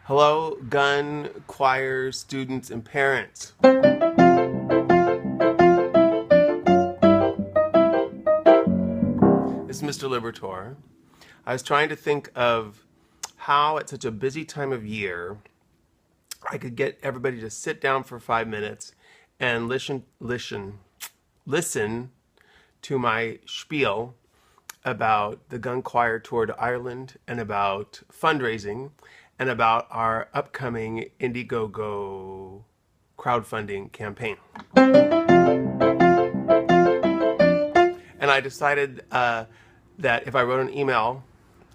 Hello, gun choir students and parents. This is Mr. Libertor. I was trying to think of how at such a busy time of year I could get everybody to sit down for 5 minutes and listen to my spiel about the gun choir tour to Ireland and about fundraising and about our upcoming Indiegogo crowdfunding campaign. And I decided that if I wrote an email,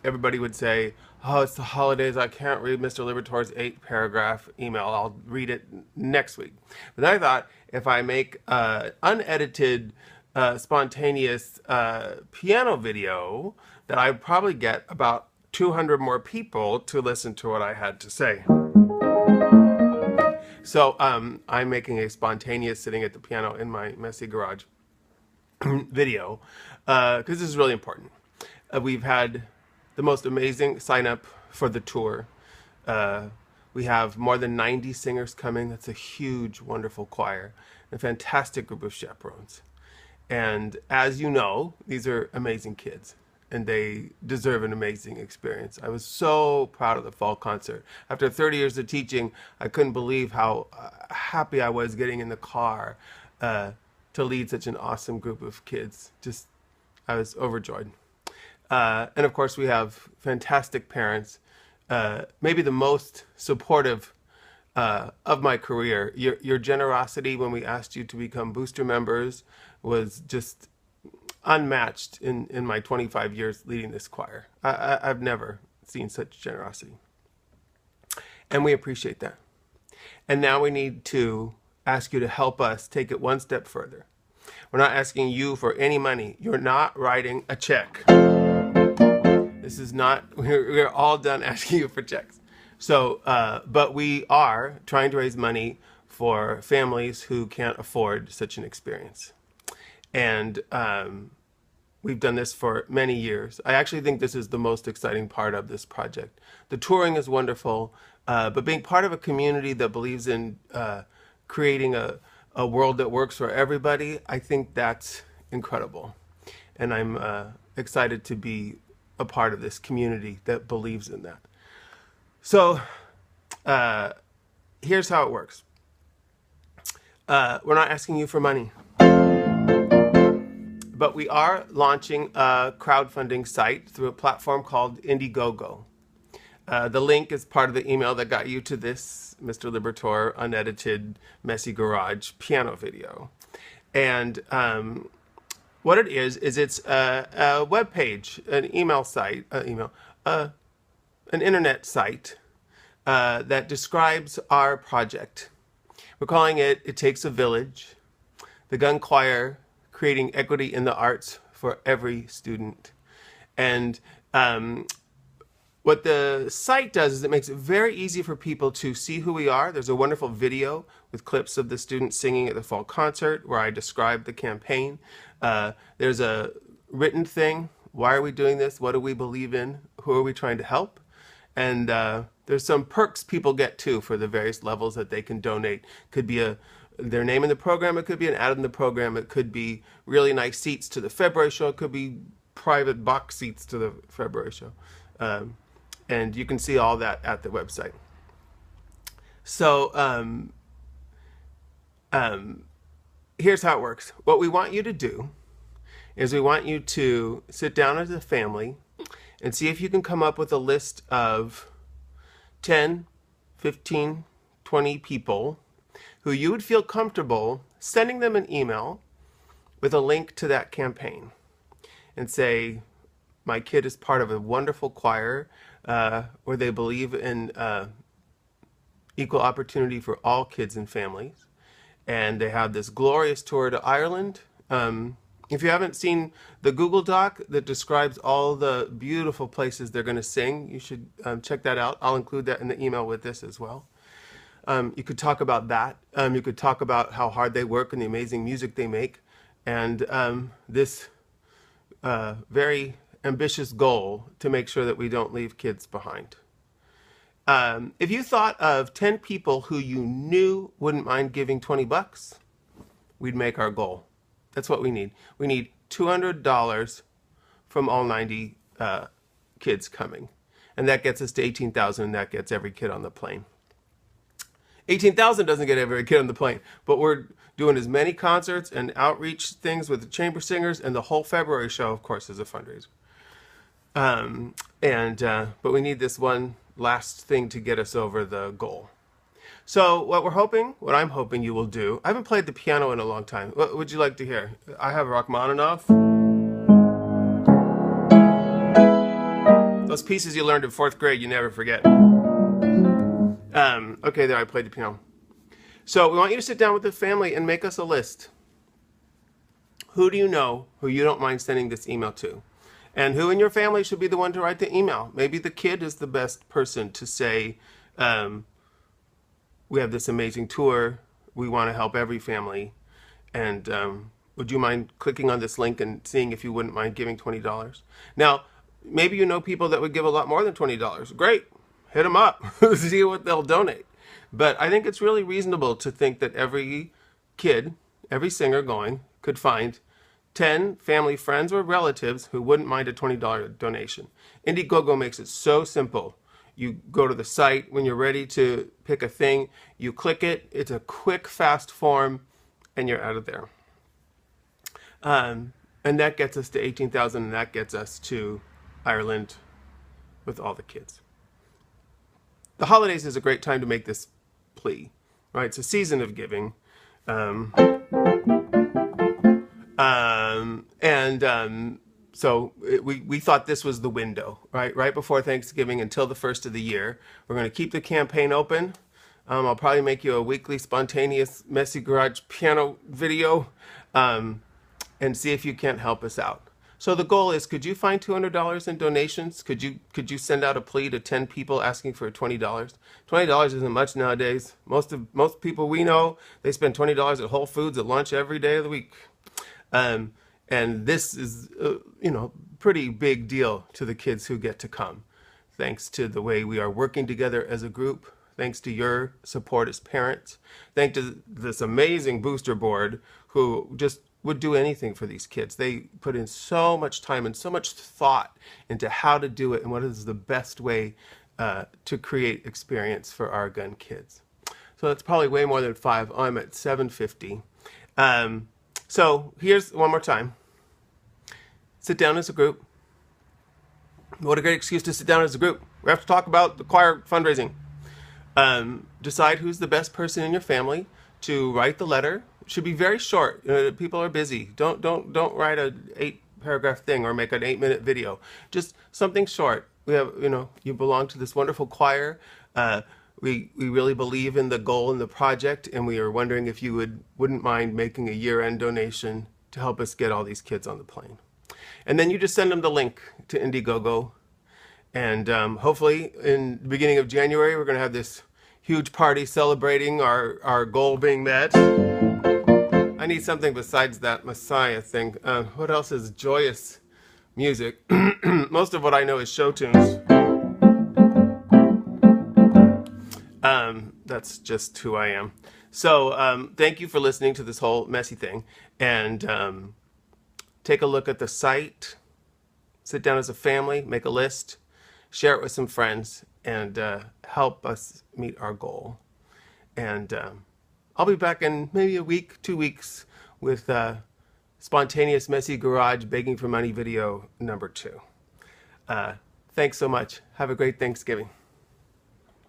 everybody would say, "Oh, it's the holidays. I can't read Mr. Libertor's 8-paragraph email. I'll read it next week." But then I thought, if I make unedited, spontaneous piano video, that I'd probably get about 200 more people to listen to what I had to say. So I'm making a spontaneous sitting at the piano in my messy garage video because this is really important. We've had the most amazing sign up for the tour. We have more than 90 singers coming. That's a huge, wonderful choir, a fantastic group of chaperones. And as you know, these are amazing kids and they deserve an amazing experience. I was so proud of the fall concert. After 30 years of teaching, I couldn't believe how happy I was getting in the car to lead such an awesome group of kids. I was overjoyed. And of course, we have fantastic parents, maybe the most supportive of my career. Your generosity when we asked you to become booster members was just unmatched in my 25 years leading this choir. I've never seen such generosity. And we appreciate that. And now we need to ask you to help us take it one step further. We're not asking you for any money. You're not writing a check. This is not, we're all done asking you for checks. So, but we are trying to raise money for families who can't afford such an experience. And we've done this for many years. I actually think this is the most exciting part of this project. The touring is wonderful, but being part of a community that believes in creating a world that works for everybody, I think that's incredible. And I'm excited to be a part of this community that believes in that. So here's how it works. We're not asking you for money, but we are launching a crowdfunding site through a platform called Indiegogo. The link is part of the email that got you to this Mr. Libertor unedited messy garage piano video. And what it is it's a web page, an email site, an internet site that describes our project. We're calling it "It Takes a Village," the gun choir creating equity in the arts for every student. And what the site does is it makes it very easy for people to see who we are. There's a wonderful video with clips of the students singing at the fall concert where I describe the campaign. There's a written thing. Why are we doing this? What do we believe in? Who are we trying to help? And there's some perks people get too for the various levels that they can donate. Could be their name in the program. It could be an ad in the program. It could be really nice seats to the February show. It could be private box seats to the February show. And you can see all that at the website. So here's how it works. What we want you to do is we want you to sit down as a family and see if you can come up with a list of 10, 15, 20 people who you would feel comfortable sending them an email with a link to that campaign and say, my kid is part of a wonderful choir where they believe in equal opportunity for all kids and families. And they have this glorious tour to Ireland. If you haven't seen the Google Doc that describes all the beautiful places they're going to sing, you should check that out. I'll include that in the email with this as well. You could talk about that. You could talk about how hard they work and the amazing music they make. And this very ambitious goal to make sure that we don't leave kids behind. If you thought of 10 people who you knew wouldn't mind giving 20 bucks, we'd make our goal. That's what we need. We need $200 from all 90 kids coming. And that gets us to 18,000, and that gets every kid on the plane. 18,000 doesn't get every kid on the plane, but we're doing as many concerts and outreach things with the chamber singers, and the whole February show, of course, is a fundraiser. But we need this one last thing to get us over the goal. So what I'm hoping you will do, I haven't played the piano in a long time. What would you like to hear? I have Rachmaninoff. Those pieces you learned in 4th grade, you never forget. Okay, there, I played the piano. So we want you to sit down with the family and make us a list. Who do you know who you don't mind sending this email to? And who in your family should be the one to write the email? Maybe the kid is the best person to say, we have this amazing tour. We want to help every family. And would you mind clicking on this link and seeing if you wouldn't mind giving $20? Now, maybe you know people that would give a lot more than $20. Great. Hit them up. See what they'll donate. But I think it's really reasonable to think that every kid, every singer going, could find 10 family, friends, or relatives who wouldn't mind a $20 donation. Indiegogo makes it so simple. You go to the site when you're ready to pick a thing, you click it, it's a quick, fast form, and you're out of there. And that gets us to 18,000, and that gets us to Ireland with all the kids. The holidays is a great time to make this plea, right? It's a season of giving. So we thought this was the window, right before Thanksgiving until the 1st of the year. We're going to keep the campaign open. I'll probably make you a weekly spontaneous Messy Garage piano video and see if you can't help us out. So the goal is, could you find $200 in donations? Could you send out a plea to 10 people asking for $20? $20 isn't much nowadays. Most people we know, they spend $20 at Whole Foods at lunch every day of the week. And this is, pretty big deal to the kids who get to come. Thanks to the way we are working together as a group. Thanks to your support as parents. Thanks to this amazing booster board who just would do anything for these kids. They put in so much time and so much thought into how to do it and what is the best way to create experience for our gun kids. So that's probably way more than 5. I'm at 750. So here's one more time. Sit down as a group. What a great excuse to sit down as a group. We have to talk about the choir fundraising. Decide who's the best person in your family to write the letter. It should be very short. People are busy. Don't write an 8-paragraph thing or make an 8-minute video. Just something short. We have, you belong to this wonderful choir. We really believe in the goal and the project, and we are wondering if you wouldn't mind making a year-end donation to help us get all these kids on the plane. And then you just send them the link to Indiegogo. And hopefully in the beginning of January, we're going to have this huge party celebrating our goal being met. I need something besides that Messiah thing. What else is joyous music? Most of what I know is show tunes. That's just who I am. So thank you for listening to this whole messy thing. And take a look at the site. Sit down as a family, make a list, share it with some friends, and help us meet our goal. And I'll be back in maybe a week, 2 weeks, with Spontaneous Messy Garage Begging for Money video number 2. Thanks so much. Have a great Thanksgiving.